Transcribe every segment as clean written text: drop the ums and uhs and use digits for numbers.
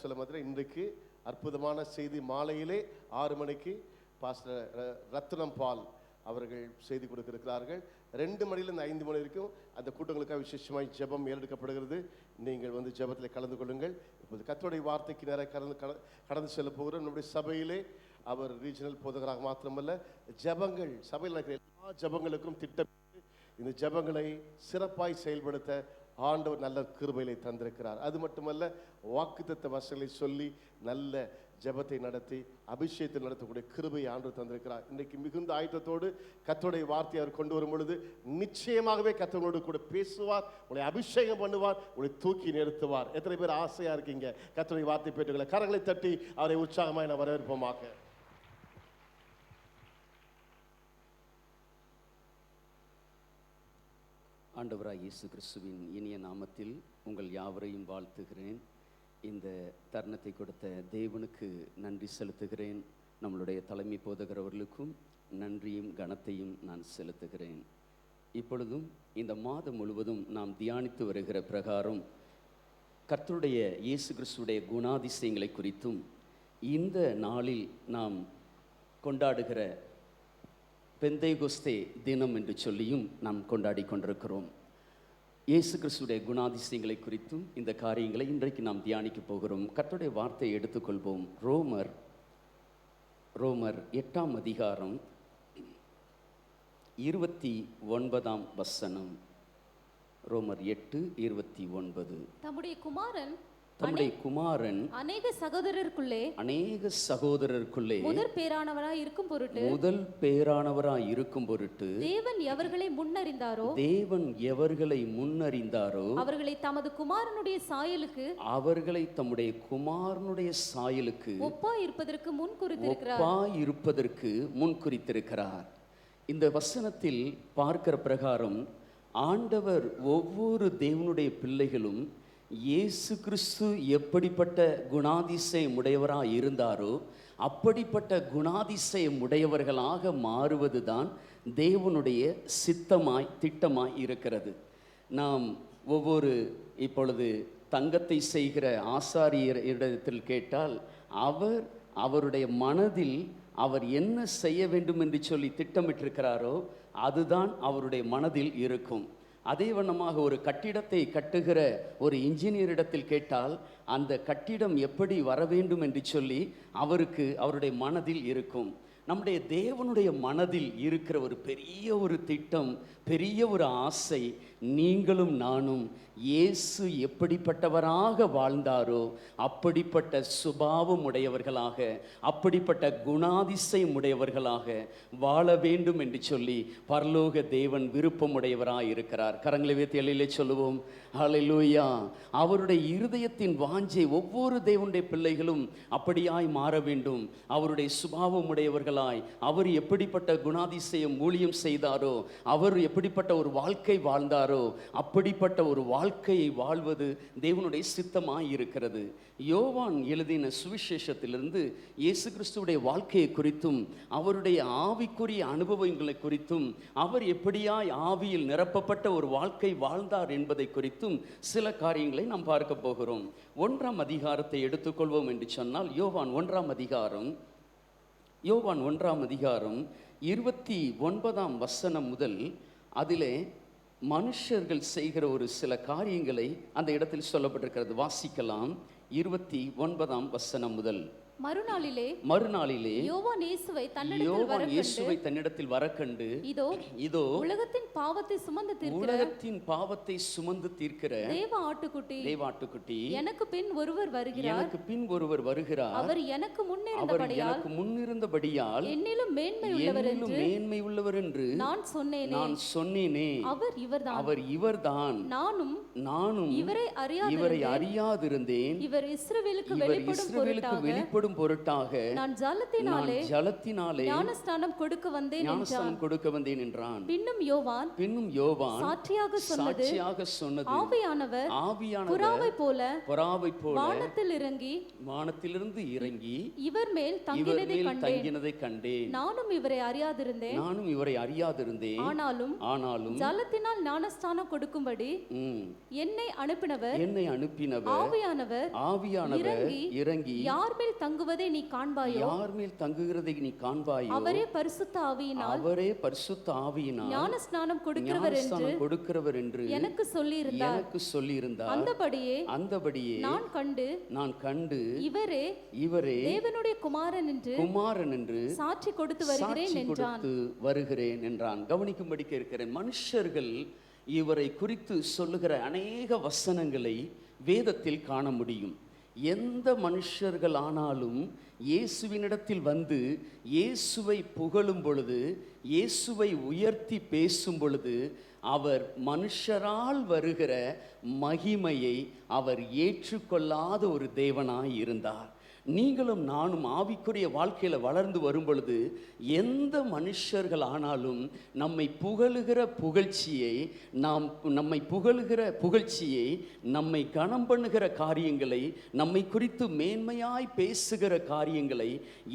சொல்ல மாதிரி இன்றைக்கு அற்புதமான செய்தி மாலையிலே 6 மணிக்கு பாஸ்டர் ரத்னம் பால் அவர்கள் செய்தி கொடுக்கிறார்கள். 2 மணியிலிருந்து 5 மணி வரைக்கும் அந்த கூட்டங்களுக்காக விசேஷமாய் ஜெபம் ஏறெடுக்கப்படுகிறது. நீங்கள் வந்து ஜெபத்தில் கலந்து கொள்ளுங்கள். இப்போது கர்த்தருடைய வார்த்தைக்கு நேராக கடந்து செல்ல போகிறோம். நம்முடைய சபையிலே அவர் ரீஜனல் போதகராக மாத்திரமல்ல, ஜெபங்கள் சபையில் இருக்கிற எல்லா ஜெபங்களுக்கும் திட்டமிட்டு இந்த ஜெபங்களை சிறப்பாய் செயல்படுத்த ஆண்டவர் நல்ல கிருபையை தந்திருக்கிறார். அது மட்டுமல்ல, வாக்குத்தத்த வசனங்களை சொல்லி நல்ல ஜெபத்தை நடத்தி அபிஷேகத்தை நடத்தக்கூடிய கிருபையை ஆண்டவர் தந்திருக்கிறார். இன்றைக்கு மிகுந்த ஆயத்தத்தோடு கர்த்தருடைய வார்த்தையை அவர் கொண்டு வரும் பொழுது நிச்சயமாகவே கர்த்தரோடு கூட பேசுவார், உங்களை அபிஷேகம் பண்ணுவார், உங்களை தூக்கி நிறுத்துவார். எத்தனை பேர் ஆசையா இருக்கீங்க கர்த்தருடைய வார்த்தை பெற்றுக்கொள்ள? கரங்களை தட்டி அவரை உற்சாகமாய் நான் வரவேற்போமாக. ஆண்டவராய் இயேசு கிறிஸ்துவின் இனிய நாமத்தில் உங்கள் யாவரையும் வாழ்த்துகிறேன். இந்த தருணத்தை கொடுத்த தேவனுக்கு நன்றி செலுத்துகிறேன். நம்மளுடைய தலைமை போதகர் அவர்களுக்கும் நன்றியும் கனத்தையும் நான் செலுத்துகிறேன். இப்பொழுதும் இந்த மாதம் முழுவதும் நாம் தியானித்து வருகிற பிரகாரம் கர்த்தருடைய இயேசு கிறிஸ்துடைய குணாதிசயங்களை குறித்தும் இந்த நாளில் நாம் கொண்டாடுகிற பெந்தைகொஸ்தே தினம் என்று சொல்லியும் நாம் கொண்டாடி கொண்டிருக்கிறோம். இயேசு கிறிஸ்துடைய குணாதிசயங்களை குறித்தும் இந்த காரியங்களை இன்றைக்கு நாம் தியானிக்க போகிறோம். கர்த்தருடைய வார்த்தையை எடுத்துக்கொள்வோம். ரோமர் 8ஆம் அதிகாரம் 29ஆம் வசனம். ரோமர் 8:29. தம்முடைய குமாரன் அநேக சகோதரருக்குள்ளே முதல் பேரானவராய் இருக்கும் பொருட்டு தேவன் எவர்களை முன்னறிந்தாரோ அவர்களை தமது குமாரனுடைய சாயலுக்கு ஒப்பாய் இருப்பதற்கு முன் குறித்திருக்கிறார். இந்த வசனத்தில் பார்க்கிற பிரகாரம் ஆண்டவர் ஒவ்வொரு தேவனுடைய பிள்ளைகளும் இயேசு கிறிஸ்து எப்படிப்பட்ட குணாதிசயம் உடையவராக இருந்தாரோ அப்படிப்பட்ட குணாதிசயம் உடையவர்களாக மாறுவது தான் தேவனுடைய சித்தமாய் திட்டமாய் இருக்கிறது. நாம் இப்பொழுது தங்கத்தை செய்கிற ஆசாரியர் இடத்தில் கேட்டால் அவருடைய மனதில் அவர் என்ன செய்ய வேண்டும் என்று சொல்லி திட்டமிட்டிருக்கிறாரோ அதுதான் அவருடைய மனதில் இருக்கும். அதே வண்ணமாக ஒரு கட்டிடத்தை கட்டுகிற ஒரு இன்ஜினியரிடத்தில் கேட்டால் அந்த கட்டிடம் எப்படி வர வேண்டும் என்று சொல்லி அவருடைய மனதில் இருக்கும். நம்முடைய தேவனுடைய மனதில் இருக்கிற ஒரு பெரிய ஒரு திட்டம், பெரிய ஒரு ஆசை, நீங்களும் நானும் இயேசு எப்படிப்பட்டவராக வாழ்ந்தாரோ அப்படிப்பட்ட சுபாவம் உடையவர்களாக, அப்படிப்பட்ட குணாதிசயம் உடையவர்களாக வாழ வேண்டும் என்று சொல்லி பரலோக தேவன் விருப்பம் உடையவராக இருக்கிறார். கரங்களை வைத்து எழிலே சொல்லுவோம், ஹல்லேலூயா. அவருடைய இருதயத்தின் வாஞ்சை ஒவ்வொரு தேவனுடைய பிள்ளைகளும் அப்படியாய் மாற வேண்டும். அவருடைய சுபாவம் உடையவர்களாய், அவர் எப்படிப்பட்ட குணாதிசயம் ஊழியம் செய்தாரோ, அவர் எப்படிப்பட்ட ஒரு வாழ்க்கை வாழ்ந்தாரோ அப்படிப்பட்ட ஒரு வாழ்க்கையை வாழ்வது தேவனுடைய சித்தமாய் இருக்கிறது. யோவான் எழுதின சுவிசேஷத்திலிருந்து இயேசு கிறிஸ்துவுடைய வாழ்க்கையை குறித்தும் அவருடைய ஆவிக்குரிய அனுபவங்களை குறித்தும் அவர் எப்படியாய் ஆவியில் நிரப்பப்பட்ட ஒரு வாழ்க்கை வாழ்ந்தார் என்பதை குறித்தும் சில காரியங்களை நாம் பார்க்க போகிறோம். 1ஆம் அதிகாரத்தை எடுத்துக்கொள்வோம் என்று சொன்னால் யோவான் 1ஆம் அதிகாரம் 29ஆம் வசனம் முதல் அதிலே மனுஷர்கள் செய்கிற ஒரு சில காரியங்களை அந்த இடத்தில் சொல்லப்பட்டிருக்கிறது. வாசிக்கலாம். 29ஆம் வசனம் முதல். மறுநாளிலே யோவான் இயேசுவை தன்னிடத்தில் வரக்கண்டு, இதோ உலகத்தின் பாவத்தை சுமந்து தீர்க்கிற தேவ ஆட்டுக்குட்டி, எனக்கு பின் ஒருவர் வருகிறார், அவர் எனக்கு முன்னிருந்தபடியால் என்னிலும் மேன்மை உள்ளவர் என்று நான் சொன்னேனே. அவர் இவர்தான், நானும் இவரை அறியாதிருந்தேன். இவர் இஸ்ரவேலுக்கு வெளிப்படும் வெளிப்படும் பொருட்டாக நான் ஜலத்தினாலே ஞானஸ்நானம் கொடுக்க வந்தேன் என்றான். ஞானஸ்நானம் கொடுக்க வந்தேன் என்றான். பின்னும் யோவான் சாட்சியாக சொன்னது, ஆவியானவர் புறாவைப் போல வானத்திலிருந்து இறங்கி இவர் மேல் தங்கினதை கண்டேன். நானும் இவரை அறியாதிருந்தேன். ஆனாலும் ஜலத்தினால் ஞானஸ்நானம் கொடுக்கும்படி என்னை அனுப்பினவர் ஆவியானவர் இறங்கி யார் மேல் தங்குவதை நீ காண்பாயோ அவரே பரிசுத்த ஆவியினால் ஞானஸ்நானம் கொடுக்கிறவர் என்று எனக்கு சொல்லியிருந்தார். அந்தபடியே நான் கண்டு இவரே தேவனுடைய குமாரன் என்று சாட்சி கொடுத்து வருகிறேன் என்றான். கவனிக்கும்படி கேட்கிறேன். மனுஷர்கள் இவரை குறித்து சொல்லுகிற அநேக வசனங்களை வேதத்தில் காண முடியும். எந்த மனுஷர்கள் ஆனாலும் இயேசுவினிடத்தில் வந்து இயேசுவை புகழும் பொழுது, இயேசுவை உயர்த்தி பேசும் பொழுது, அவர் மனுஷரால் வருகிற மகிமையை அவர் ஏற்றுக்கொள்ளாத ஒரு தேவனாய் இருந்தார். நீங்களும் நானும் ஆவிக்குரிய வாழ்க்கையில் வளர்ந்து வரும் பொழுது எந்த மனுஷர்கள் ஆனாலும் நம்மை புகழுகிற புகழ்ச்சியை நம்மை கனம் பண்ணுகிற காரியங்களை, நம்மை குறித்து மேன்மையாய் பேசுகிற காரியங்களை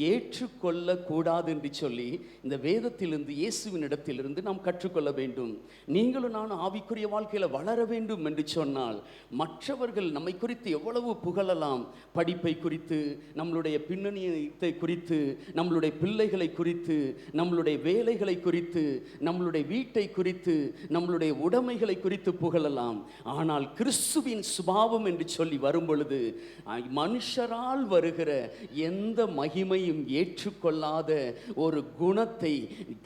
ஏற்றுக்கொள்ள கூடாது என்று சொல்லி இந்த வேதத்திலிருந்து, இயேசுவின் இடத்திலிருந்து நாம் கற்றுக்கொள்ள வேண்டும். நீங்களும் நானும் ஆவிக்குரிய வாழ்க்கையில் வளர வேண்டும் என்று சொன்னால் மற்றவர்கள் நம்மை குறித்து எவ்வளவு புகழலாம், படிப்பை குறித்து, நம்மளுடைய பின்னணியத்தை குறித்து, நம்மளுடைய பிள்ளைகளை குறித்து, நம்மளுடைய வேலைகளை குறித்து, நம்மளுடைய வீட்டை குறித்து, நம்மளுடைய உடைமைகளை குறித்து புகழலாம். ஆனால் கிறிஸ்துவின் சுபாவம் என்று சொல்லி வரும் பொழுது மனுஷரால் வருகிற எந்த மகிமையும் ஏற்றுக்கொள்ளாத ஒரு குணத்தை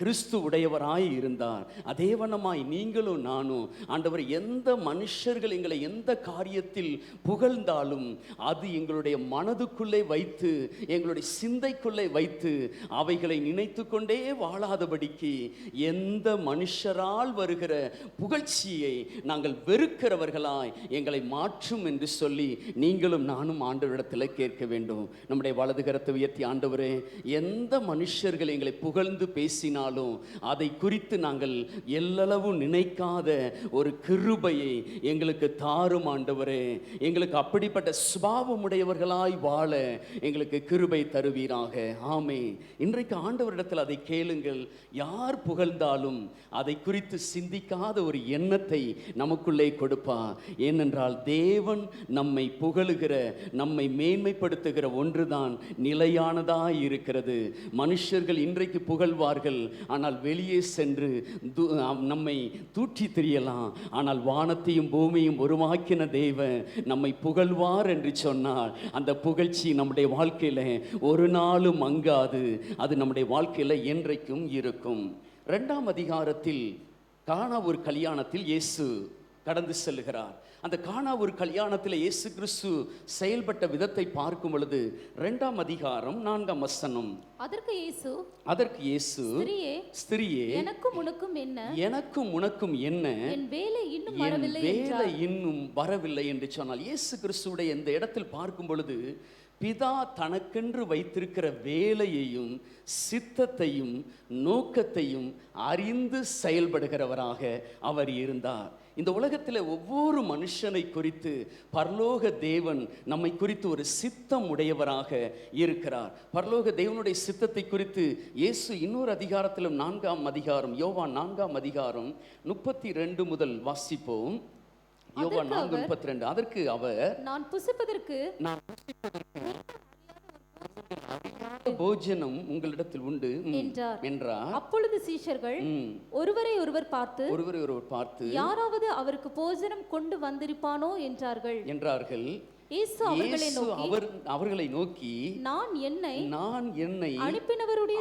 கிறிஸ்து உடையவராய் இருந்தார். அதேவனமாய் நீங்களும் நானும் ஆண்டவர் எந்த மனுஷர்கள் எங்களை எந்த காரியத்தில் புகழ்ந்தாலும் அது எங்களுடைய மனதுக்குள்ளே வைத்து, எங்களுடைய சிந்தைக்குள்ளே வைத்து அவைகளை நினைத்து கொண்டே வாழாதபடிக்கு எந்த மனுஷரால் வருகிற புகழ்ச்சியை நாங்கள் வெறுக்கிறவர்களாய் எங்களை மாற்றும் என்று சொல்லி நீங்களும் நானும் ஆண்டவரிடத்தில் கேட்க வேண்டும். நம்முடைய வலது கரத்தை உயர்த்தி, ஆண்டவரே, எந்த மனுஷர்கள் எங்களை புகழ்ந்து பேசினாலும் அதை குறித்து நாங்கள் எல்லளவு நினைக்காத ஒரு கிருபையை எங்களுக்கு தாரும் ஆண்டவரே. எங்களுக்கு அப்படிப்பட்ட சுபாவம் உடையவர்களாய் வாழ எங்களுக்கு கிருபை தருவீராக. ஆமே. இன்றைக்கு ஆண்டவரிடத்தில் அதை கேளுங்கள். யார் புகழ்ந்தாலும் அதை குறித்து சிந்திக்காத ஒரு எண்ணத்தை நமக்குள்ளே கொடுப்பார். ஏனென்றால் தேவன் நம்மை புகழுகிற, நம்மை மேன்மைப்படுத்துகிற ஒன்றுதான் நிலையானதாய் இருக்கிறது. மனுஷர்கள் இன்றைக்கு புகழ்வார்கள், ஆனால் வெளியே சென்று நம்மை தூற்றி திரியலாம். ஆனால் வானத்தையும் பூமியும் உருவாக்கின தேவன் நம்மை புகழ்வார் என்று சொன்னால் அந்த புகழ்ச்சி நம்முடைய வாழ்க்கையில ஒரு நாளும் மங்காது. அது நம்முடைய வாழ்க்கையில என்றைக்கும் இருக்கும். 2ஆம் அதிகாரத்தில் கானா ஒரு கல்யாணத்தில் இயேசு கடந்து செல்லுகிறார். அந்த கானா ஒரு கல்யாணத்தில் இயேசு கிறிஸ்து செயல்பட்ட விதத்தை பார்க்கும் பொழுது 2ஆம் அதிகாரம் 4ஆம் வசனம், அதற்கு இயேசு ஸ்திரியே, எனக்கும் உனக்கும் என்ன, என் வேலை இன்னும் வரவில்லை என்று சொன்னால், இயேசு கிறிஸ்துடைய இந்த இடத்தில் பார்க்கும் பொழுது பிதா தனக்கென்று வைத்திருக்கிற வேலையையும் சித்தத்தையும் நோக்கத்தையும் அறிந்து செயல்படுகிறவராக அவர் இருந்தார். இந்த உலகத்தில் ஒவ்வொரு மனுஷனை குறித்து பரலோக தேவன் நம்மை குறித்து ஒரு சித்தம் உடையவராக இருக்கிறார். பரலோக தேவனுடைய சித்தத்தை குறித்து இயேசு இன்னொரு அதிகாரத்திலும் 4ஆம் அதிகாரம், யோவான் 4ஆம் அதிகாரம் 32 முதல் வாசிப்போம். யோவான் 4:32. அதற்கு அவர், நான் புசிப்பதற்கு போஜனம் உங்களிடத்தில் உண்டு என்றார். அப்பொழுது சீஷர்கள் ஒருவரை ஒருவர் பார்த்து யாராவது அவருக்கு போஜனம் கொண்டு வந்திருப்பானோ என்றார்கள். இயேசு அவர்களை நோக்கி, நான் என்னை அனுப்பினவருடைய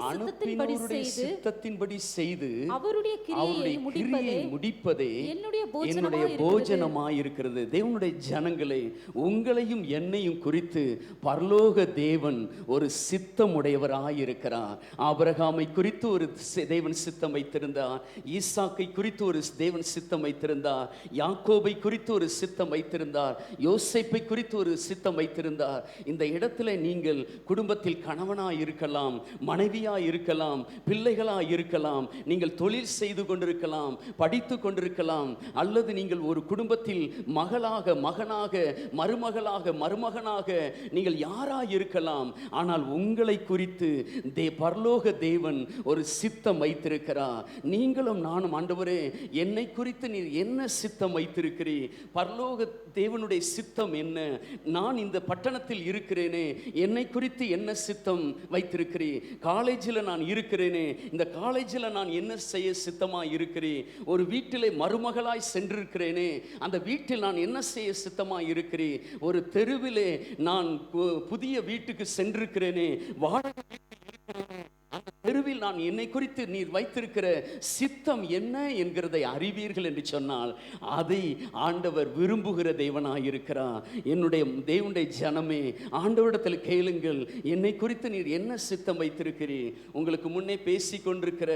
சித்தத்தின்படி செய்து அவருடைய கிரியையை முடிப்பதே என்னுடைய போஜனமாயிருக்கிறது. தேவனுடைய ஜனங்களே, உங்களையும் என்னையும் குறித்து பரலோக தேவன் ஒரு சித்தமுடையவராயிருக்கிறார். ஆபிரகாமை குறித்து ஒரு தேவன் சித்தம் வைத்திருந்தார். ஈசாக்கை குறித்து ஒரு தேவன் சித்தம் வைத்திருந்தார். யாக்கோபை குறித்து ஒரு சித்தம் வைத்திருந்தார். யோசேப்பை குறித்து குறித்து ஒரு சித்தம் வைத்திருந்தார். இந்த இடத்துல நீங்கள் குடும்பத்தில் கணவனாய் இருக்கலாம், மனைவியாய் இருக்கலாம், பிள்ளைகளாய் இருக்கலாம், நீங்கள் தொழில் செய்து கொண்டிருக்கலாம், படித்து கொண்டிருக்கலாம், அல்லது நீங்கள் ஒரு குடும்பத்தில் மகளாக, மகனாக, மருமகளாக, மருமகனாக நீங்கள் யாராய் இருக்கலாம். ஆனால் உங்களை குறித்து பரலோக தேவன் ஒரு சித்தம் வைத்திருக்கிறார். நீங்களும் நானும், ஆண்டவரே என்னை குறித்து நீர் என்ன சித்தம் வைத்திருக்கிறீர்? பரலோக தேவனுடைய சித்தம் என்ன? நான் இந்த பட்டணத்தில் இருக்கிறேனே, என்னை குறித்து என்ன சித்தம் வைத்திருக்கிறீர்? காலேஜில் நான் இருக்கிறேனே, இந்த காலேஜில் நான் என்ன செய்ய சித்தமாய் இருக்கிறேன்? ஒரு வீட்டிலே மருமகளாய் சென்றிருக்கிறேனே, அந்த வீட்டில் நான் என்ன செய்ய சித்தமாய் இருக்கிறேன்? ஒரு தெருவிலே நான் புதிய வீட்டுக்கு சென்றிருக்கிறேனே, வாடகை அந்த தெருவில் நான் என்னை குறித்து நீர் வைத்திருக்கிற சித்தம் என்ன என்கிறதை அறிவீர்கள் என்று சொன்னால் அதை ஆண்டவர் விரும்புகிற தேவனாயிருக்கிறார். என்னுடைய தேவனுடைய ஜனமே, ஆண்டவரிடத்தில் கேளுங்கள், என்னை குறித்து நீர் என்ன சித்தம் வைத்திருக்கிறீர்? உங்களுக்கு முன்னே பேசி கொண்டிருக்கிற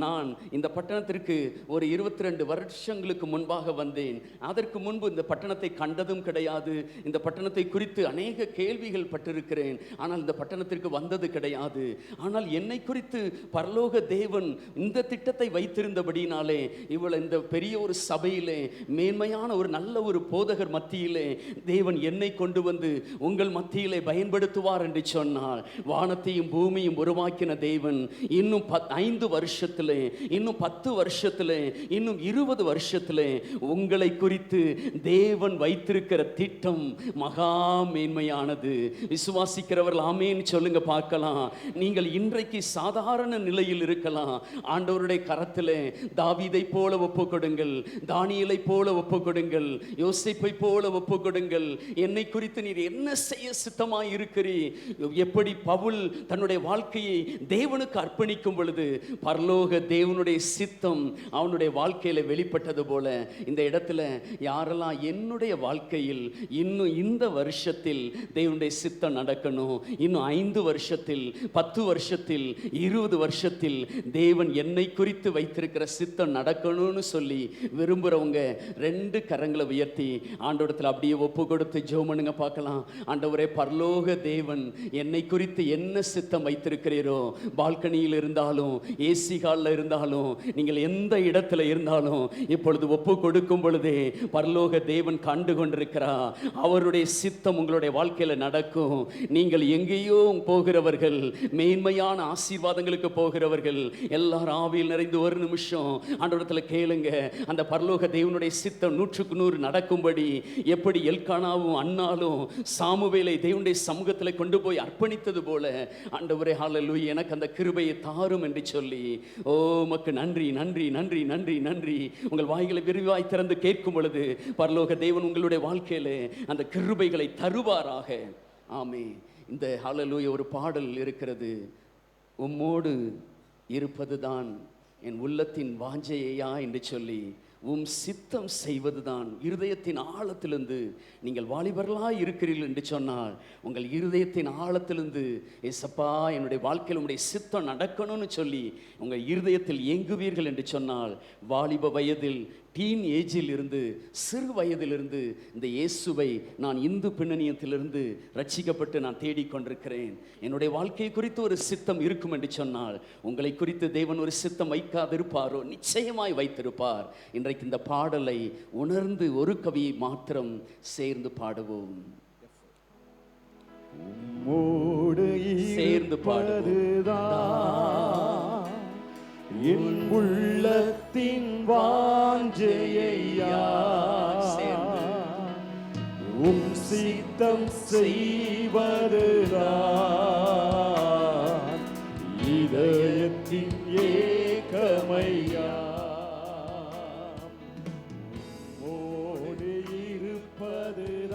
நான் இந்த பட்டணத்திற்கு ஒரு 22 வருஷங்களுக்கு முன்பாக வந்தேன். அதற்கு முன்பு இந்த பட்டணத்தை கண்டதும் கிடையாது. இந்த பட்டணத்தை குறித்து அநேக கேள்விகள் பட்டிருக்கிறேன், ஆனால் இந்த பட்டணத்திற்கு வந்தது கிடையாது. ஆனால் என்னை குறித்து பரலோக தேவன் இந்த திட்டத்தை வைத்திருந்தபடினாலே இவள் இந்த பெரிய ஒரு சபையிலே, மேன்மையான ஒரு நல்ல ஒரு போதகர் மத்தியிலே தேவன் என்னை கொண்டு வந்து உங்கள் மத்தியிலே பயன்படுத்துவார் என்று சொன்னார். வானத்தையும் பூமியும் உருவாக்கின தேவன் இன்னும் 5 வருஷத்திலே, இன்னும் 10 வருஷத்திலே, இன்னும் 20 வருஷத்திலே உங்களை குறித்து தேவன் வைத்திருக்கிற திட்டம் மகா மேன்மையானது. விசுவாசிக்கிறவர்கள் ஆமேன்னு சொல்லுங்க பார்க்கலாம். நீங்கள் இன்றைக்கு சாதாரண நிலையில் இருக்கலாம். ஆண்டவருடைய கரத்திலே தாவீதை போல ஒப்புக்கொடுங்கள், தானியேலை போல ஒப்புக்கொடுங்கள், யோசேப்பை போல ஒப்புக்கொடுங்கள். என்னை குறித்து நீர் என்ன செய்ய சித்தமாய் இருக்கிறீர்? எப்படி பவுல் தன்னுடைய வாழ்க்கையை தேவனுக்கு அர்ப்பணிக்கும் பொழுது பரலோக தேவனுடைய சித்தம் அவனுடைய வாழ்க்கையில வெளிப்பட்டது போல இந்த இடத்துல யாரெல்லாம் என்னுடைய வாழ்க்கையில் இன்னும் இந்த வருஷத்தில் தேவனுடைய சித்தம் நடக்கணும், இன்னும் 5 வருஷத்தில், 10 வருஷத்தில், 20 வருஷத்தில் தேவன் என்னை குறித்து வைத்திருக்கிற சித்தம் நடக்கணும்னு சொல்லி விரும்புகிறவங்க 2 கரங்களை உயர்த்தி ஆண்டவரிடத்தில் அப்படியே ஒப்பு கொடுத்து ஜெபம் பண்ணுங்க பார்க்கலாம். ஆண்டவரே, பரலோக தேவன் என்னை குறித்து என்ன சித்தம் வைத்திருக்கிறீரோ, பால்கனியில் இருந்தாலும், ஏசி ஹாலில் இருந்தாலும், நீங்கள் எந்த இடத்துல இருந்தாலும் இப்பொழுது ஒப்பு கொடுக்கும் பொழுதே பரலோக தேவன் கண்டு கொண்டிருக்கிறார். அவருடைய சித்தம் உங்களுடைய வாழ்க்கையில் நடக்கும். நீங்கள் எங்கேயோ போகிறவர்கள், மேன்மையான ஆசீர்வாதங்களுக்கு போகிறவர்கள் எல்லாரும் ஆவியில் நிறைந்து ஒரு நிமிஷம் ஆண்டவரிடத்தில் கேளுங்க. அந்த பரலோக தேவனுடைய சித்தம் 100க்கு 100 நடக்கும்படி எப்படி எல்கானாவும் அன்னாலும் சாமுவேலை தேவனுடைய சமூகத்தில் கொண்டு போய் அர்ப்பணித்தது போல ஆண்டவரே ஹல்லேலூயா எனக்கு அந்த கிருபையை தாரும் என்று சொல்லி, ஓ உமக்கு நன்றி நன்றி நன்றி நன்றி நன்றி. உங்கள் வாய்களை விரிவாய் திறந்து கேட்கும் பொழுது பரலோக தேவன் உங்களுடைய வாழ்க்கையிலே அந்த கிருபைகளை தருவாராக. ஆமே. இந்த ஹல்லேலூயா ஒரு பாடல் இருக்கிறது. உம்மோடு இருப்பதுதான் என் உள்ளத்தின் வாஞ்சையா என்று சொல்லி, உம் சித்தம் செய்வதுதான் இருதயத்தின் ஆழத்திலிருந்து. நீங்கள் வாலிபர்களாக இருக்கிறீர்கள் என்று சொன்னால் உங்கள் இருதயத்தின் ஆழத்திலிருந்து, ஏசப்பா என்னுடைய வாழ்க்கையில் உங்களுடைய சித்தம் நடக்கணும்னு சொல்லி உங்கள் இருதயத்தில் ஏங்குவீர்கள் என்று சொன்னால், வாலிப வயதில், டீன் ஏஜில் இருந்து, சிறு வயதிலிருந்து இந்த இயேசுவை நான் இந்து பின்னணியத்திலிருந்து ரட்சிக்கப்பட்டு நான் தேடிக்கொண்டிருக்கிறேன். என்னுடைய வாழ்க்கை குறித்து ஒரு சித்தம் இருக்கும் என்று சொன்னால் உங்களை குறித்து தேவன் ஒரு சித்தம் வைக்காதிருப்பாரோ? நிச்சயமாய் வைத்திருப்பார். இன்றைக்கு இந்த பாடலை உணர்ந்து ஒரு கவியை மாத்திரம் சேர்ந்து பாடுவோம். சேர்ந்து பாடுவதுதான் என் உள்ளத்தின் வாஞ்சையா, உம் சித்தம் செய்வதுதான் இதயத்தின் ஏகமையா. மோடு இருப்பதுதான்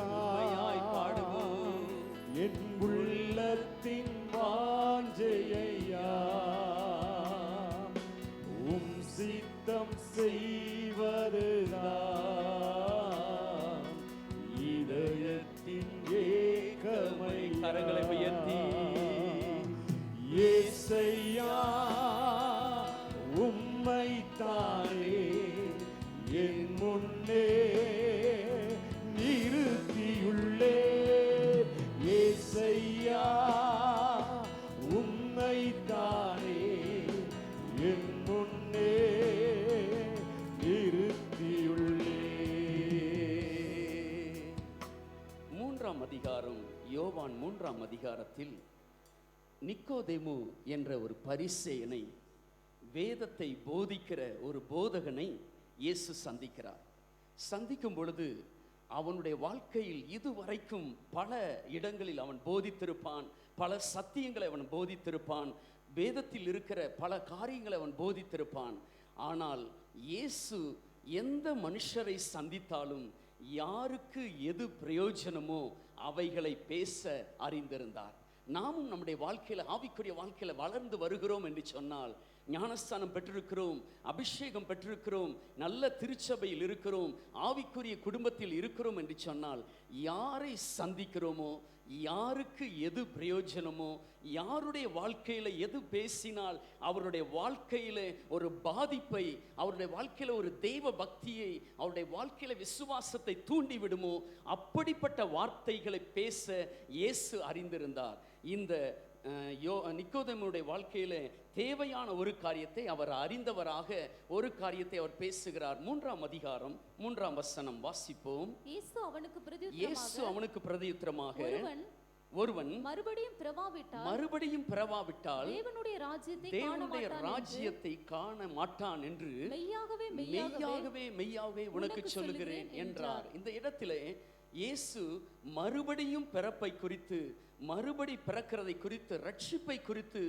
என் உள்ளத்தின் வாஞ்சையா, சித்தம் செய்வதுதான் இதயத்தின் ஏகமை. கரங்களை உயர்த்தி, ஏசையா உம்மைத்தானே என் முன்னே நிறுத்தியுள்ளே, 11ஆம் அதிகாரத்தில் நிக்கோதேமு என்ற ஒரு பரிசேயனை, வேதத்தை போதிக்கிற ஒரு போதகனை இயேசு சந்திக்கிறார். சந்திக்கும் பொழுது அவனுடைய வாழ்க்கையில் இதுவரைக்கும் பல இடங்களில் அவன் போதித்திருப்பான், பல சத்தியங்களை அவன் போதித்திருப்பான், வேதத்தில் இருக்கிற பல காரியங்களை அவன் போதித்திருப்பான். ஆனால் இயேசு எந்த மனுஷரை சந்தித்தாலும் யாருக்கு எது பிரயோஜனமோ அவைகளை பேச அறிந்திருந்தார். நாமும் நம்முடைய வாழ்க்கையில, ஆவிக்குரிய வாழ்க்கையில வளர்ந்து வருகிறோம் என்று சொன்னால், ஞானஸ்தானம் பெற்றிருக்கிறோம், அபிஷேகம் பெற்றிருக்கிறோம், நல்ல திருச்சபையில் இருக்கிறோம், ஆவிக்குரிய குடும்பத்தில் இருக்கிறோம் என்று சொன்னால், யாரை சந்திக்கிறோமோ, யாருக்கு எது பிரயோஜனமோ, யாருடைய வாழ்க்கையில எது பேசினால் அவருடைய வாழ்க்கையில ஒரு பாதிப்பை, அவருடைய வாழ்க்கையில ஒரு தெய்வ பக்தியை, அவருடைய வாழ்க்கையில விசுவாசத்தை தூண்டி விடுமோ அப்படிப்பட்ட வார்த்தைகளை பேச இயேசு அறிந்திருந்தார். இந்த நிக்கோதேமுடைய வாழ்க்கையில தேவையான ஒரு காரியத்தை அவர் அறிந்தவராக ஒரு காரியத்தை அவர் பேசுகிறார். 3ஆம் அதிகாரம் 3ஆம் வசனம் வாசிப்போம். இயேசு அவனுக்கு பிரதியுத்தரமாக, ஒருவன் மறுபடியும் பிறவாவிட்டால் தேவனுடைய ராஜ்யத்தை காண மாட்டான் என்று மெய்யாகவே உனக்கு சொல்லுகிறேன் என்றார். இந்த இடத்திலே இயேசு மறுபடியும் பிறப்பை குறித்து, மறுபடி பிறக்கிறதை குறித்து, ரட்சிப்பை குறித்து,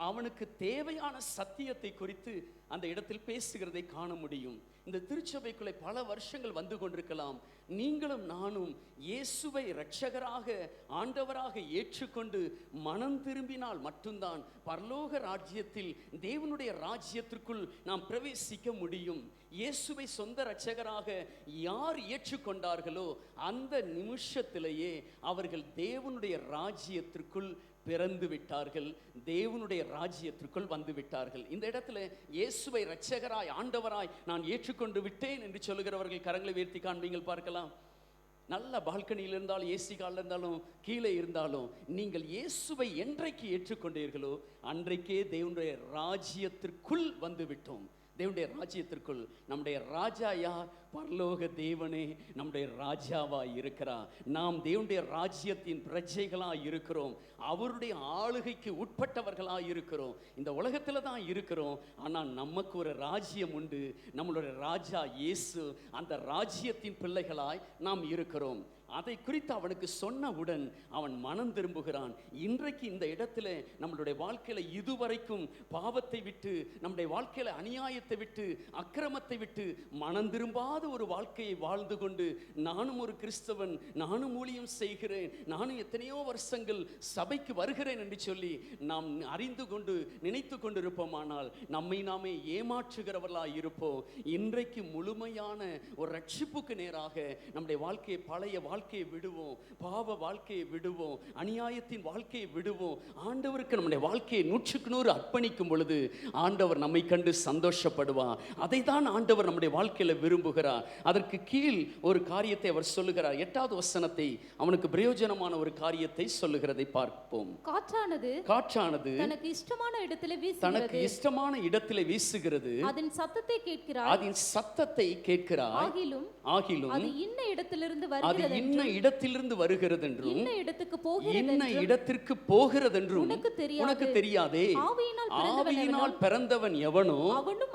அவனுக்கு தேவையான சத்தியத்தை குறித்து அந்த இடத்தில் பேசுகிறதை காண முடியும். இந்த திருச்சபைக்குள்ளே பல வருஷங்கள் வந்து கொண்டிருக்கலாம். நீங்களும் நானும் இயேசுவை இரட்சகராக, ஆண்டவராக ஏற்றுக்கொண்டு மனம் திரும்பினால் மட்டும்தான் பரலோக ராஜ்யத்தில், தேவனுடைய ராஜ்யத்திற்குள் நாம் பிரவேசிக்க முடியும். இயேசுவை சொந்த இரட்சகராக யார் ஏற்றுக்கொண்டார்களோ அந்த நிமிஷத்திலேயே அவர்கள் தேவனுடைய ராஜ்யத்திற்குள் பிறந்து விட்டார்கள், தேவனுடைய ராஜ்யத்திற்குள் வந்து விட்டார்கள். இந்த இடத்துல இயேசுவை இரட்சகராய், ஆண்டவராய் நான் ஏற்றுக்கொண்டு விட்டேன் என்று சொல்லுகிறவர்கள் கரங்களை உயர்த்தி காண்பீங்கள் பார்க்கலாம். நல்ல பால்கனியில் இருந்தாலும், ஏசி காலில் இருந்தாலும், கீழே இருந்தாலும், நீங்கள் இயேசுவை என்றைக்கு ஏற்றுக்கொண்டீர்களோ அன்றைக்கே தேவனுடைய ராஜ்யத்திற்குள் வந்து விட்டோம். தேவனுடைய ராஜ்யத்திற்குள். நம்முடைய ராஜா யார்? பரலோக தேவனே நம்முடைய ராஜாவாய் இருக்கிறார். நாம் தேவனுடைய ராஜ்யத்தின் பிரஜைகளாய் இருக்கிறோம், அவருடைய ஆளுகைக்கு உட்பட்டவர்களாய் இருக்கிறோம். இந்த உலகத்துல தான் இருக்கிறோம், ஆனால் நமக்கு ஒரு ராஜ்யம் உண்டு. நம்மளுடைய ராஜா இயேசு. அந்த ராஜ்யத்தின் பிள்ளைகளாய் நாம் இருக்கிறோம். அதை குறித்து அவனுக்கு சொன்னவுடன் அவன் மனம் திரும்புகிறான். இன்றைக்கு இந்த இடத்துல நம்மளுடைய வாழ்க்கையில இதுவரைக்கும் பாவத்தை விட்டு, நம்முடைய வாழ்க்கையில அநியாயத்தை விட்டு, அக்கிரமத்தை விட்டு மனம் திரும்பாத ஒரு வாழ்க்கையை வாழ்ந்து கொண்டு, நானும் ஒரு கிறிஸ்தவன், நானும் ஊழியம் செய்கிறேன், நானும் எத்தனையோ வருஷங்கள் சபைக்கு வருகிறேன் என்று சொல்லி நாம் அறிந்து கொண்டு நினைத்து கொண்டு இருப்போமானால் நம்மை நாமே ஏமாற்றுகிறவர்களாய் இருப்போம். இன்றைக்கு முழுமையான ஒரு ரட்சிப்புக்கு நேராக நம்முடைய வாழ்க்கையை, பழைய வாழ்க்கையை விடுவோம், பாவ வாழ்க்கையை விடுவோம், அநியாயத்தின் வாழ்க்கையை விடுவோம். ஆண்டவருக்கு நம்முடைய வாழ்க்கையை 100க்கு 100 அர்ப்பணிக்கும் பொழுது ஆண்டவர் நம்மை கண்டு சந்தோஷப்படுவார். அதை தான் ஆண்டவர் நம்முடைய வாழ்க்கையில விரும்புகிறார். அதற்கு கீழ் ஒரு காரியத்தை அவர் சொல்லுகிறார். 8வது வசனத்தை, அவனுக்கு பிரயோஜனமான ஒரு காரியத்தை சொல்லுகிறதை பார்ப்போம். காற்றானது தனக்கு இஷ்டமான இடத்திலே வீசுகிறது, அதன் சத்தத்தை கேட்கிறார், ஆகிலும் அது இன்ன இடத்திலிருந்து வருகிறது என்றும் இன்ன இடத்திற்கு போகிறது என்றும் உனக்கு தெரியாதே. ஆவியினால் பிறந்தவன் எவனோ அவனும்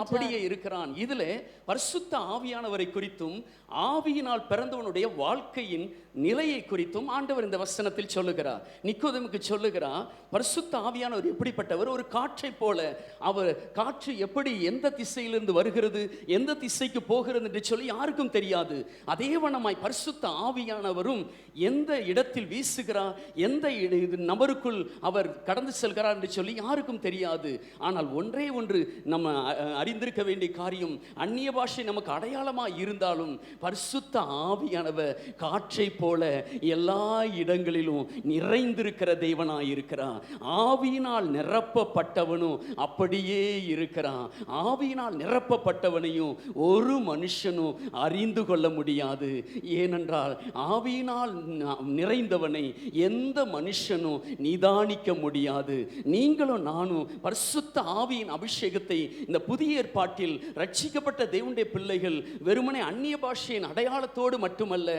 அப்படியே இருக்கிறான். இதுல பரிசுத்த ஆவியானவரை குறித்தும் ஆவியினால் பிறந்தவனுடைய வாழ்க்கையின் நிலையை குறித்தும் ஆண்டவர் இந்த வசனத்தில் சொல்லுகிறார். நிக்கோதேமுக்கு சொல்லுகிறார், பரிசுத்த ஆவியானவர் எப்படிப்பட்டவர்? ஒரு காற்றை போல. அவர் காற்று எப்படி எந்த திசையிலிருந்து வருகிறது, எந்த திசைக்கு போகிறது என்று சொல்லி யாருக்கும் தெரியாது. அதே வண்ணமாய் பரிசுத்த ஆவியானவரும் எந்த இடத்தில் வீசுகிறார், எந்த நபருக்குள் அவர் கடந்து செல்கிறார் என்று சொல்லி யாருக்கும் தெரியாது. ஆனால் ஒன்றே ஒன்று நம்ம அறிந்திருக்க வேண்டிய காரியம், அந்நிய பாஷை நமக்கு அடையாளமாக இருந்தாலும் பரிசுத்த ஆவியானவர் காற்றை போல எல்லா இடங்களிலும் நிறைந்திருக்கிற தேவனாயிருக்கிறார். ஆவியினால் நிரப்பப்பட்டவனும் அப்படியே இருக்கிறான். ஆவியினால் நிரப்பப்பட்டவனையும் ஒரு மனுஷனும் அறிந்து கொள்ள முடியாது. ஏனென்றால் ஆவியினால் நிறைந்தவனை எந்த மனுஷனும் நிதானிக்க முடியாது. நீங்களும் நானும் பரிசுத்த ஆவியின் அபிஷேகத்தை இந்த புதிய ஏற்பாட்டில் ரட்சிக்கப்பட்ட தேவனுடைய பிள்ளைகள் வெறுமனே அந்நிய பாஷையின் அடையாளத்தோடு மட்டுமல்ல,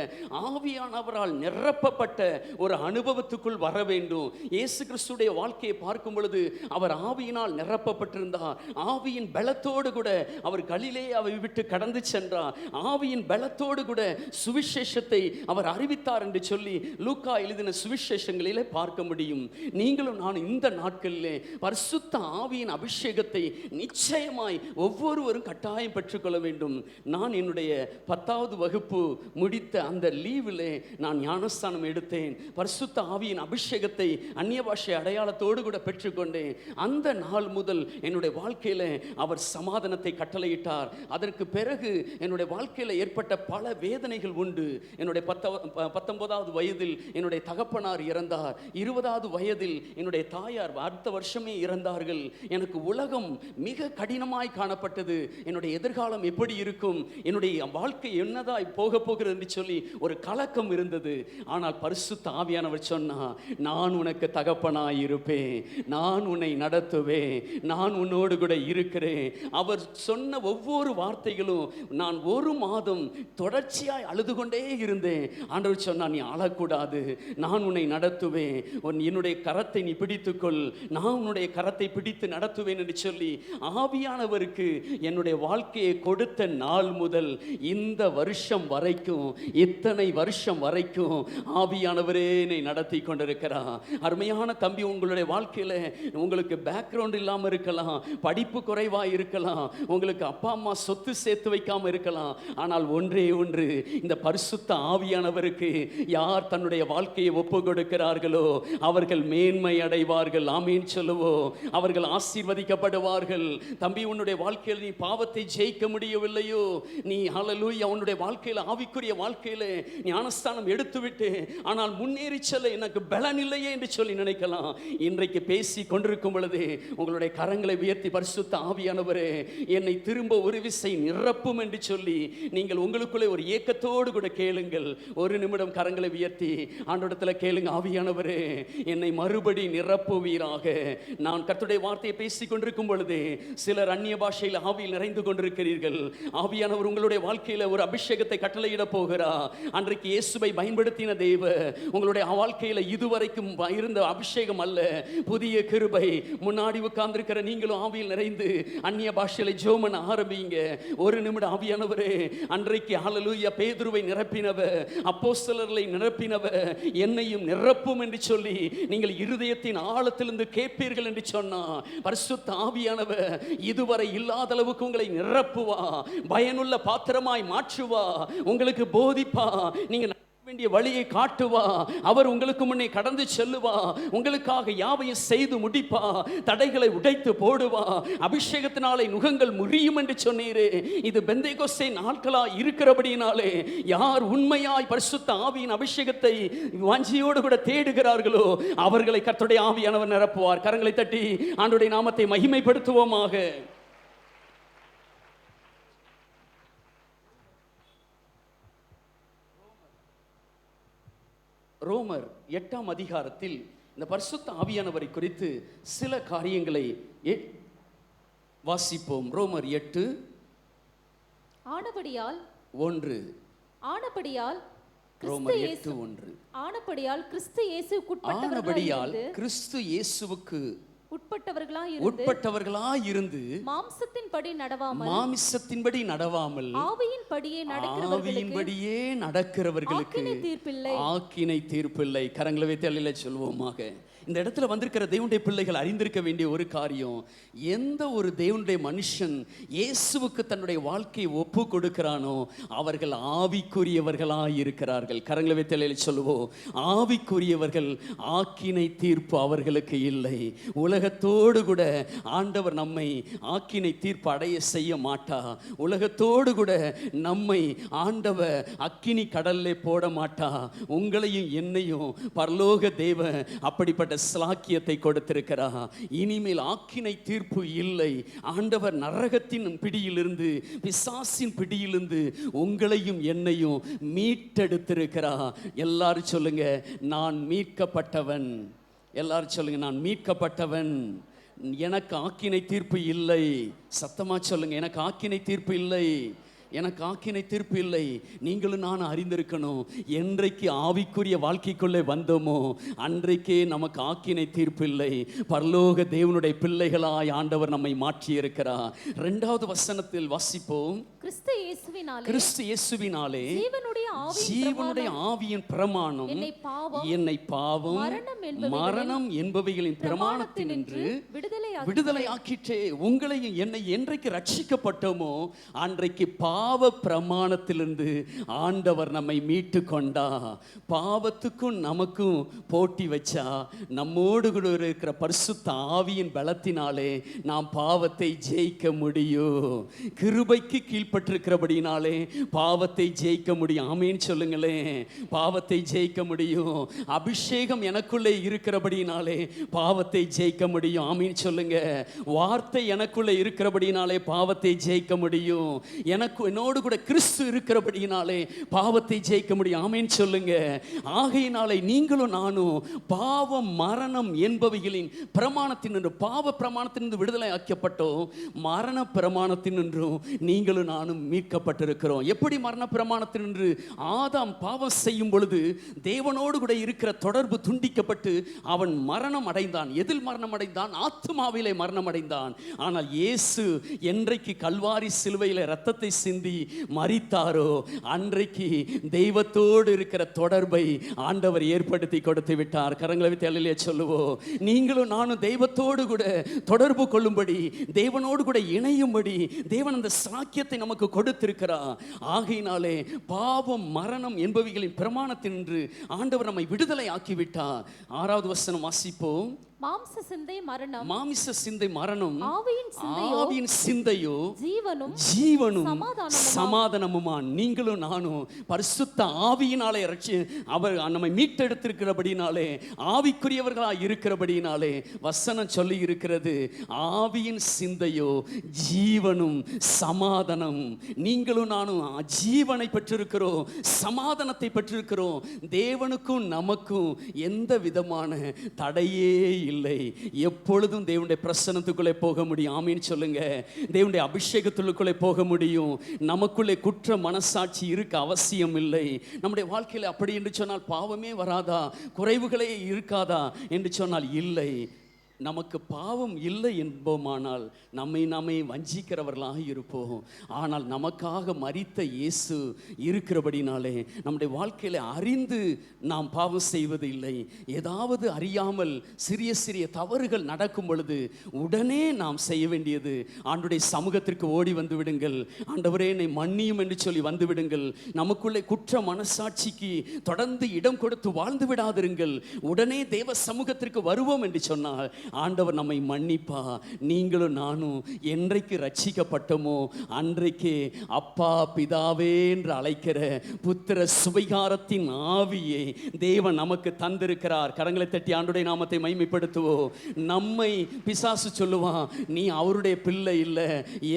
ஆவியான ஆவியானவரால் நிரப்பப்பட்ட ஒரு அனுபவத்துக்குள் வர வேண்டும். இயேசு கிறிஸ்துடைய வாழ்க்கையை பார்க்கும் பொழுது அவர் ஆவியினால் நிரப்பப்பட்டிருந்தார். ஆவியின் பலத்தோடு கூட அவர் கலிலேயாவை விட்டு கடந்து சென்றார். ஆவியின் பலத்தோடு கூட சுவிசேஷத்தை அவர் அறிவித்தார் என்று சொல்லி லூக்கா எழுதின சுவிசேஷங்களிலே பார்க்க முடியும். நீங்களும் நான் இந்த நாட்களிலே பரிசுத்த ஆவியின் அபிஷேகத்தை நிச்சயமாய் ஒவ்வொருவரும் கட்டாயம் பெற்றுக்கொள்ள வேண்டும். நான் என்னுடைய 10வது வகுப்பு முடித்த அந்த லீவிலே நான் ஞானஸ்தானம் எடுத்தேன். பரிசுத்த ஆவியின் அபிஷேகத்தை அந்நிய பாஷை அடையாளத்தோடு கூட பெற்றுக்கொண்டேன். அந்த நாள் முதல் என்னுடைய வாழ்க்கையில் அவர் சமாதானத்தை கட்டளையிட்டார். அதற்கு பிறகு என்னுடைய வாழ்க்கையில் ஏற்பட்ட பல வேதனைகள் உண்டு. என்னுடைய 19வது வயதில் என்னுடைய தகப்பனார் இறந்தார். 20வது வயதில் என்னுடைய தாயார் அடுத்த வருஷமே இறந்தார்கள். எனக்கு உலகம் மிக கடினமாய் காணப்பட்டது. என்னுடைய எதிர்காலம் எப்படி இருக்கும், என்னுடைய வாழ்க்கை என்னதாய் போக போகிறது என்று சொல்லி ஒரு கலக்கம் இருந்தது. ஆனால் பரிசுத்த ஆவியானவர் சொன்னா, நான் உனக்கு தகப்பனாய் இருப்பேன், நான் உன்னை நடத்துவேன், நான் உன்னோடு கூட இருக்கிறேன். அவர் சொன்ன ஒவ்வொரு வார்த்தைகளும் நான் ஒரு மாதம் தொடர்ச்சியாய் அழுது கொண்டே இருந்தேன். ஆண்டவர் சொன்னா, நீ அழக்கூடாது, நான் உன்னை நடத்துவேன், என்னுடைய கரத்தை நீ பிடித்துக்கொள், நான் உன்னுடைய கரத்தை பிடித்து நடத்துவேன் என்று சொல்லி ஆவியானவருக்கு என்னுடைய வாழ்க்கையை கொடுத்த நாள் முதல் இந்த வருஷம் வரைக்கும், இத்தனை வருஷம் வரைக்கும் ஆவியானவரே என்னை நடத்தி கொண்டிருக்கிறார். அருமையான தம்பி, உங்களுடைய வாழ்க்கையில் உங்களுக்கு பேக்ரவுண்ட் இல்லாமல் இருக்கலாம், படிப்பு குறைவாக இருக்கலாம், உங்களுக்கு அப்பா அம்மா சொத்து சேர்த்து வைக்காம இருக்கலாம். ஆனால் ஒன்றே ஒன்று, இந்த பரிசுத்த ஆவியானவருக்கு யார் தன்னுடைய வாழ்க்கையை ஒப்பு கொடுக்கிறார்களோ அவர்கள் மேன்மை அடைவார்கள். ஆமீன் சொல்லுவோம். அவர்கள் ஆசீர்வதிக்கப்படுவார்கள். தம்பி, உன்னுடைய வாழ்க்கையில் நீ பாவத்தை ஜெயிக்க முடியவில்லையோ, நீ ஹல்லேலூயா உன்னுடைய வாழ்க்கையில் ஆவிக்குரிய வாழ்க்கையில் ஞானஸ்தானம் எடுத்துவிட்டு ஆனால் முன்னேறி செல்ல எனக்கு பலன் இல்லையே என்று சொல்லி நினைக்கலாம். இன்றைக்கு பேசி கொண்டிருக்கும் பொழுது உங்களுடைய கரங்களை உயர்த்தி, பரிசுத்த ஆவியானவரே என்னை திரும்ப ஒரு விசை நிரப்பும் என்று சொல்லி நீங்கள் உங்களுக்குள்ளே ஒரு ஏக்கத்தோடு கூட கேளுங்கள். ஒரு நிமிடம் கரங்களை உயர்த்தி ஆண்டவரிடத்தில் கேளுங்க. ஆவியானவரே என்னை மறுபடி நிரப்புவீராக. நான் கர்த்தருடைய வார்த்தையை பேசிக் கொண்டிருக்கும் பொழுது சிலர் அந்நிய பாஷையில் ஆவியில் நிறைந்து கொண்டிருக்கிறீர்கள். ஆவியானவர் உங்களுடைய வாழ்க்கையில் ஒரு அபிஷேகத்தை கட்டளையிட போகிறார். அன்றைக்கு இயேசுவை பயன்படுத்தின தேவ உங்களுடைய வாழ்க்கையில் இதுவரைக்கும் இருந்த அபிஷேகம் அல்ல, புதிய கிருபை. முன்னாடி உட்கார்ந்திருக்கிற நீங்களும் ஆவியில் நிறைந்து அந்நிய பாஷையில ஜெபம் ஆரம்பிங்க. ஒரு நிமிடம். ஆவியானவரே, அன்றைக்கு ஹல்லேலூயா பேதுருவை நிரப்பினவ, அப்போஸ்தலர்களை நிரப்பினவ, என்னையும் நிரப்பும் என்று சொல்லி நீங்கள் இருதயத்தின் ஆழத்திலிருந்து கேட்பீர்கள் என்று சொன்னா, பரிசுத்த ஆவியானவர் இதுவரை இல்லாத அளவுக்கு உங்களை நிரப்புவா, பயனுள்ள பாத்திரமாய் மாற்றுவா, உங்களுக்கு போதிப்பா, நீங்க வேண்டிய வழியை காட்டுவா, அவர் உங்களுக்கு முன்னே கடந்து செல்லுவா, உங்களுக்காக யாவையும் செய்து முடிப்பா, தடைகளை உடைத்து போடுவா, அபிஷேகத்தினாலே நுகங்கள் முறியும் என்று சொன்னீரே. இது பெந்தேகோஸ்தே நாட்களா இருக்கிறபடினாலே யார் உண்மையாய் பரிசுத்த ஆவியின் அபிஷேகத்தை வாஞ்சியோடு கூட தேடுகிறார்களோ அவர்களை கர்த்தருடைய ஆவியானவர் நிரப்புவார். கரங்களை தட்டி ஆண்டவருடைய நாமத்தை மகிமைப்படுத்துவோமாக. ரோமர் 8ஆம் அதிகாரத்தில் இந்த பரிசுத்த ஆவியானவரை குறித்து சில காரியங்களை வாசிப்போம். ரோமர் 8 ஆனபடியால் 1. ஆனபடியால் ரோமர் 8:1. ஆனபடியால் கிறிஸ்து இயேசுவுக்கு உட்பட்டவர்களாய் இருந்து மாம்சத்தின்படி நடவாமல் ஆவியின்படியே நடக்கிறவர்களுக்கு ஆக்கினை தீர்ப்பில்லை. கரங்களை வைத்து அல்லேலூயா சொல்வோமாக. இந்த இடத்துல வந்திருக்கிற தேவனுடைய பிள்ளைகள் அறிந்திருக்க வேண்டிய ஒரு காரியம், எந்த ஒரு தேவனுடைய மனுஷன் இயேசுவுக்கு தன்னுடைய வாழ்க்கையை ஒப்பு கொடுக்கிறானோ அவர்கள் ஆவிக்குரியவர்களாய் இருக்கிறார்கள். கரங்களை வைத்து அல்லேலூயா சொல்லுவோம். ஆவிக்குரியவர்கள், ஆக்கினை தீர்ப்பு அவர்களுக்கு இல்லை. உலகத்தோடு கூட ஆண்டவர் நம்மை ஆக்கினை தீர்ப்பு அடைய செய்ய மாட்டா. உலகத்தோடு கூட நம்மை ஆண்டவர் அக்கினி கடல்ல போட மாட்டா. உங்களையும் என்னையும் பரலோக தேவன் அப்படிப்பட்ட ஸ்லாக்கியத்தை கொடுத்திருக்கிறார். இனிமேல் ஆக்கினை தீர்ப்பு இல்லை. ஆண்டவர் நரகத்தின் பிடியிலிருந்து, பிசாசின் பிடியிலிருந்து உங்களையும் என்னையும் மீட்டெடுத்திருக்கிறார். எல்லாரும் சொல்லுங்க, நான் மீட்கப்பட்டவன். எல்லாரும் சொல்லுங்க, நான் மீட்கப்பட்டவன். எனக்கு ஆக்கினை தீர்ப்பு இல்லை. சத்தமா சொல்லுங்க, எனக்கு ஆக்கினை தீர்ப்பு இல்லை. எனக்கு ஆக்கினை தீர்ப்பு இல்லை. நீங்களும் நான் அறிந்திருக்கணும், என்றைக்கு ஆவிக்குரிய வாழ்க்கைக்குள்ளே வந்தோமோ அன்றைக்கே நமக்கு ஆக்கினை தீர்ப்பு இல்லை. பரலோக தேவனுடைய பிள்ளைகளாய் ஆண்டவர் நம்மை மாற்றி இருக்கிறார். 2வது வசனத்தில் வாசிப்போம். கிறிஸ்து இயேசுவினாலே ஜீவனுடைய ஆவியின் பிரமாணம் என்னை பாவம் மரணம் என்பவைகளின் பிரமாணத்தினின்று விடுதலை ஆக்கிற்றே. உங்களையும் என்னை என்றைக்கு ரட்சிக்கப்பட்டோமோ அன்றைக்கு பாவ பிரமாணத்திலிருந்து ஆண்டவர் நம்மை மீட்டு கொண்டா. பாவத்துக்கும் நமக்கும் போட்டி வச்சா நம்மோடு கூட இருக்கிற பரிசுத்த ஆவியின் பலத்தினாலே நாம் பாவத்தை ஜெயிக்க முடியும். கிருபைக்கு கீழ்ப்பட்டிருக்கிறபடினாலே பாவத்தை ஜெயிக்க முடியும். ஆமேன்னு சொல்லுங்களேன். பாவத்தை ஜெயிக்க முடியும். அபிஷேகம் எனக்குள்ளே இருக்கிறபடினாலே பாவத்தை ஜெயிக்க முடியும். ஆமேன்னு சொல்லுங்க. வார்த்தை எனக்குள்ளே இருக்கிறபடினாலே பாவத்தை ஜெயிக்க முடியும். என்னோடு கூட கிறிஸ்து இருக்கிறபடினாலே பாவத்தை ஜெயிக்க முடியும். ஆமேன்னு சொல்லுங்க. ஆகையினாலே நீங்களும் நானும் பாவம் மரணம் என்பவைகளின் பிரமாணத்தினின்று, பாவ பிரமாணத்தினின்று விடுதலை ஆக்கப்பட்டோம். மரண பிரமாணத்தினின்றும் நீங்களும் நானும் மீட்கப்பட்டிருக்கிறோம். எப்படி மரண பிரமாணத்தினின்று? ஆதாம் பாவம் செய்யும் பொழுது தேவனோடு கூட இருக்கிற தொடர்பு துண்டிக்கப்பட்டு அவன் மரணம் அடைந்தான். எதில் மரணம் அடைந்தான்? ஆத்துமாவிலே மரணம் அடைந்தான். ஆனால் இயேசு என்றைக்கு கல்வாரி சிலுவையில் இரத்தத்தை சிந்தி மரித்தாரோ அன்றைக்கு தெய்வத்தோடு இருக்கிற தொடர்பை ஆண்டவர் ஏற்படுத்தி கொடுத்து விட்டார். கரங்களை வைத்து அல்லேலூயா சொல்லுவோம். நீங்களும் நானும் தெய்வத்தோடு கூட தொடர்பு கொள்ளும்படி, தேவனோடு கூட இணையும்படி தேவன் அந்த சாக்கியத்தை நமக்கு கொடுத்திருக்கிறார். ஆகையினாலே பாவம் மரணம் என்பவைகளின் பிரமாணத்தினின்று ஆண்டவர் நம்மை விடுதலை ஆக்கிவிட்டார். 6வது வசனம் வாசிப்போம். மாம்ச சிந்தை மரணம், மாமிச சிந்தை மரணம், ஆவியின் சிந்தையோ ஜீவனும் சமாதானமுமா. நீங்களும் நானும் பரிசுத்த ஆவியினாலே அவர் நம்மை மீட்டெடுத்திருக்கிறபடினாலே, ஆவிக்குரியவர்களாக இருக்கிறபடினாலே வசனம் சொல்லி இருக்கிறது, ஆவியின் சிந்தையோ ஜீவனும் சமாதானம். நீங்களும் நானும் ஜீவனை பெற்றிருக்கிறோம், சமாதானத்தை பெற்றிருக்கிறோம். தேவனுக்கும் நமக்கும் எந்த விதமான தடையே இல்லை. எப்பொழுதும் தேவனுடைய பிரசன்னத்துக்குள்ளே போக முடியும். ஆமீன் சொல்லுங்க. தேவனுடைய அபிஷேகத்துக்குள்ளே போக முடியும். நமக்குள்ளே குற்ற மனசாட்சி இருக்க அவசியம் இல்லை. நம்முடைய வாழ்க்கையில் அப்படி என்று சொன்னால் பாவமே வராதா, குறைவுகளே இருக்காதா என்று சொன்னால் இல்லை. நமக்கு பாவம் இல்லை என்போமானால் நம்மை வஞ்சிக்கிறவர்களாக இருப்போம். ஆனால் நமக்காக மரித்த இயேசு இருக்கிறபடினாலே நம்முடைய வாழ்க்கையில் அறிந்து நாம் பாவம் செய்வது இல்லை. ஏதாவது அறியாமல் சிறிய சிறிய தவறுகள் நடக்கும் பொழுது உடனே நாம் செய்ய வேண்டியது ஆண்டவருடைய சமூகத்திற்கு ஓடி வந்து விடுங்கள். ஆண்டவரே என்னை மன்னியும் என்று சொல்லி வந்து விடுங்கள். நமக்குள்ளே குற்ற மனசாட்சிக்கு தொடர்ந்து இடம் கொடுத்து வாழ்ந்து விடாதிருங்கள். உடனே தேவ சமூகத்திற்கு வருவோம் என்று சொன்னால் ஆண்டவர் நம்மை மன்னிப்பா. நீங்களும் நானும் என்றைக்கு ரட்சிக்கப்பட்டோமோ அன்றைக்கே அப்பா பிதாவே என்று அழைக்கிற புத்திர சுவிகாரத்தின் ஆவியை தேவன் நமக்கு தந்திருக்கிறார். கரங்களை தட்டி ஆண்டவருடைய நாமத்தை மகிமைப்படுத்துவோம். நம்மை பிசாசு சொல்லுவான், நீ அவருடைய பிள்ளை இல்லை,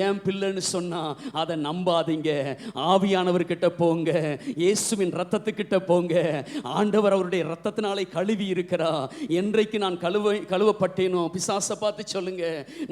ஏன் பிள்ளைன்னு சொன்னா அதை நம்பாதீங்க. ஆவியானவர்கிட்ட போங்க, இயேசுவின் ரத்தத்துக்கிட்ட போங்க. ஆண்டவர் அவருடைய ரத்தத்தினாலே கழுவி இருக்கிறார். என்றைக்கு நான் கழுவப்பட்டேனோ, பிசாசை பார்த்து சொல்லுங்க,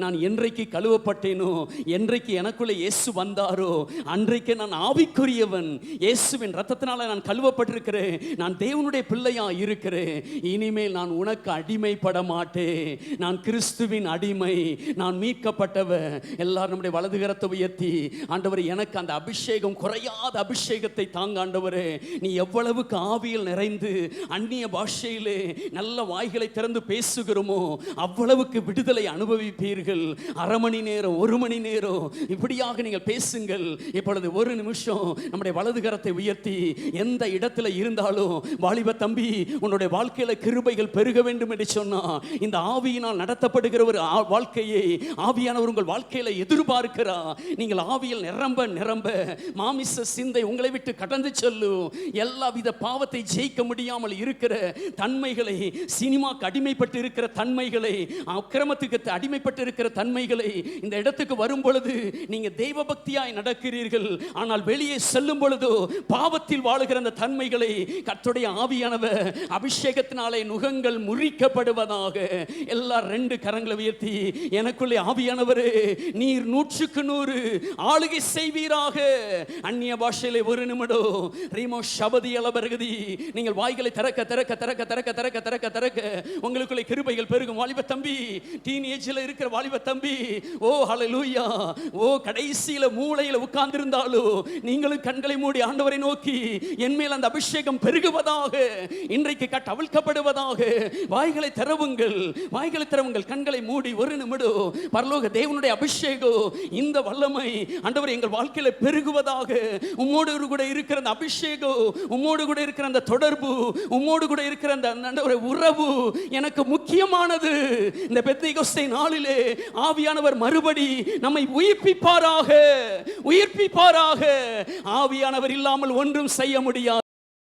நான் என்றைக்கு கழுவப்பட்டேனோ, என்றைக்கு எனக்குள்ளே இயேசு வந்தாரோ அன்றைக்கு நான் ஆவிக்குரியவன். இயேசுவின் ரத்தத்தினால நான் கழுவப்பட்டிருக்கிறேன். நான் தேவனுடைய பிள்ளையா இருக்கிறேன். இனிமேல் நான் உனக்கு அடிமைப்பட மாட்டேன். நான் கிறிஸ்துவின் அடிமை, நான் மீட்கப்பட்டவன். எல்லாரும் நம்முடைய வலதுகரத்தை உயர்த்தி, ஆண்டவரே எனக்கு அந்த அபிஷேகம், குறையாத அபிஷேகத்தை தாங்க ஆண்டவரே. நீ எவ்வளவுக்கு ஆவியில் நிறைந்து அந்நிய பாஷையிலே நல்ல வாய்களை திறந்து பேசுகிறோமோ அவ்வளவுக்கு விடுதலை அனுபவிப்பீர்கள். அரை மணி நேரம், 1 மணி நேரம் இப்படியாக நீங்கள் பேசுங்கள். இப்பொழுது 1 நிமிஷம் நம்முடைய வலது கரத்தை உயர்த்தி, எந்த இடத்துல இருந்தாலும் வாலிப தம்பி, உன்னுடைய வாழ்க்கையில கிருபைகள் பெருக வேண்டும் என்று சொன்னா இந்த ஆவியினால் நடத்தப்படுகிற ஒரு வாழ்க்கையை ஆவியானவர் உங்கள் வாழ்க்கையில எதிர்பார்க்கிறார். நீங்கள் ஆவியில் நிரம்ப நிரம்ப மாமிச சிந்தை உங்களை விட்டு கடந்து செல்லும். எல்லா வித பாவத்தை ஜெயிக்க முடியாமல் இருக்கிற தன்மைகளை, சினிமாக்கு அடிமைப்பட்டு இருக்கிற தன்மைகளை தன்மைகளை, அக்கிரமத்துக்கு அடிமைப்பட்டு இருக்கிற தன்மைகளை இந்த இடத்துக்கு வரும் பொழுது நீங்க தெய்வ பக்தியாய் நடக்கிறீர்கள். ஆனால் வெளியே செல்லும் பொழுதோ பாவத்தில் வாழுகிற அந்த தன்மைகளை கர்த்தருடைய ஆவியானவர் அபிஷேகத்தினாலே நுகங்கள் முறிக்கப்படுவதாக. எல்லாரும் 2 கரங்களை உயர்த்தி, எனக்குள்ளே ஆவியானவரே நீர் 100க்கு 100 ஆளுகை செய்வீராக. அந்நிய பாஷையிலே ஒரு நிமிடம் ரீமோ ஷபதி அலபரகதி. நீங்கள் வாய்களை திறக்க திறக்க திறக்க திறக்க திறக்க திறக்க திறக்க உங்களுக்குள்ளே கிருபைகள் பெருகும். வாலிப தம்பி, டீனேஜ்ல இருக்கிற வாலிப தம்பி, ஓ ஹல்லேலூயா, ஓ கடைசியில மூளையில உட்கார்ந்து இருந்தாலும் நீங்களும் கண்களை மூடி ஆண்டவரை நோக்கி, என் மேல் அந்த அபிஷேகம் பெருகுவதாக, இன்றைக்கு கட்டவிழ்க்கப்படுவதாக. வாய்களை திறவுங்கள், வாய்களை திறவுங்கள், கண்களை மூடி ஒரு நிமிடம். பரலோக தேவனுடைய அபிஷேகம், இந்த வல்லமை ஆண்டவரே எங்கள் வாழ்க்கையில பெருகுவதாக. உம்மோடு கூட இருக்கிற அந்த அபிஷேகம், உம்மோடு கூட இருக்கிற அந்த தொடர்பு, உம்மோடு கூட இருக்கிற அந்த ஆண்டவரே உறவு எனக்கு முக்கியமானது. இந்த பெந்தேகோஸ்தே நாளிலே ஆவியானவர் மறுபடி நம்மை உயிர்ப்பிப்பாராக, உயிர்ப்பிப்பாராக. ஆவியானவர் இல்லாமல் ஒன்றும் செய்ய முடியாது.